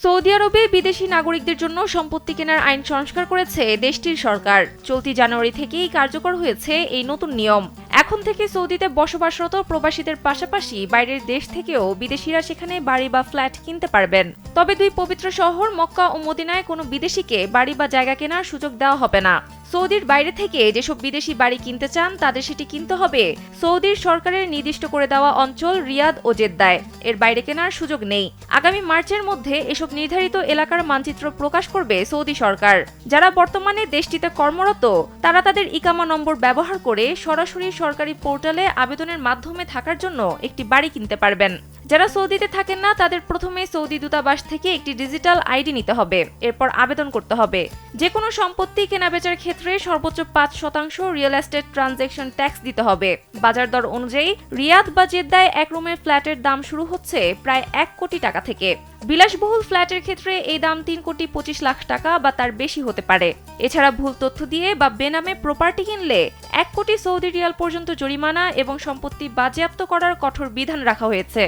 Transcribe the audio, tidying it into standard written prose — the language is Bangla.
সৌদি আরবে বিদেশি নাগরিকদের জন্য সম্পত্তি কেনার আইন সংস্কার করেছে দেশটির সরকার। চলতি জানুয়ারি থেকেই কার্যকর হয়েছে এই নতুন নিয়ম। এখন থেকে সৌদিতে বসবাসরত প্রবাসীদের পাশাপাশি বাইরের দেশ থেকেও বিদেশিরা সেখানে বাড়ি বা ফ্ল্যাট কিনতে পারবেন। তবে দুই পবিত্র শহর মক্কা ও মদিনায় কোনো বিদেশিকে বাড়ি বা জায়গা কেনার সুযোগ দেওয়া হবে না। সৌদির বাইরে থেকে যেসব বিদেশি বাড়ি কিনতে চান তাদের সেটি কিনতে হবে সৌদির সরকারের নির্দিষ্ট করে দেওয়া অঞ্চল রিয়াদ ও জেদ্দায়। এর বাইরে কেনার সুযোগ নেই। আগামী মার্চের মধ্যে এসব নির্ধারিত এলাকার মানচিত্র প্রকাশ করবে সৌদি সরকার। যারা বর্তমানে দেশটিতে কর্মরত তারা তাদের ইকামা নম্বর ব্যবহার করে সরাসরি সরকারি পোর্টালে আবেদনের মাধ্যমে থাকার জন্য একটি বাড়ি কিনতে পারবেন। যারা সৌদিতে থাকেন না তাদের প্রথমে সৌদি দূতাবাস থেকে একটি ডিজিটাল আইডি নিতে হবে, এরপর আবেদন করতে হবে। যে কোনো সম্পত্তি কেনাবেচার ক্ষেত্রে সর্বোচ্চ ৫% রিয়েল এস্টেট ট্রানজ্যাকশন ট্যাক্স দিতে হবে। বাজার দর অনুযায়ী রিয়াদ বা জেদ্দায় এক রুমের ফ্ল্যাটের দাম শুরু হচ্ছে প্রায় ১ কোটি টাকা থেকে। বিলাসবহুল ফ্ল্যাটের ক্ষেত্রে এই দাম ৩,২৫,০০,০০০ টাকা বা তার বেশি হতে পারে। এছাড়া ভুল তথ্য দিয়ে বা বেনামে প্রপার্টি কিনলে ১ কোটি সৌদি রিয়াল পর্যন্ত জরিমানা এবং সম্পত্তি বাজেয়াপ্ত করার কঠোর বিধান রাখা হয়েছে।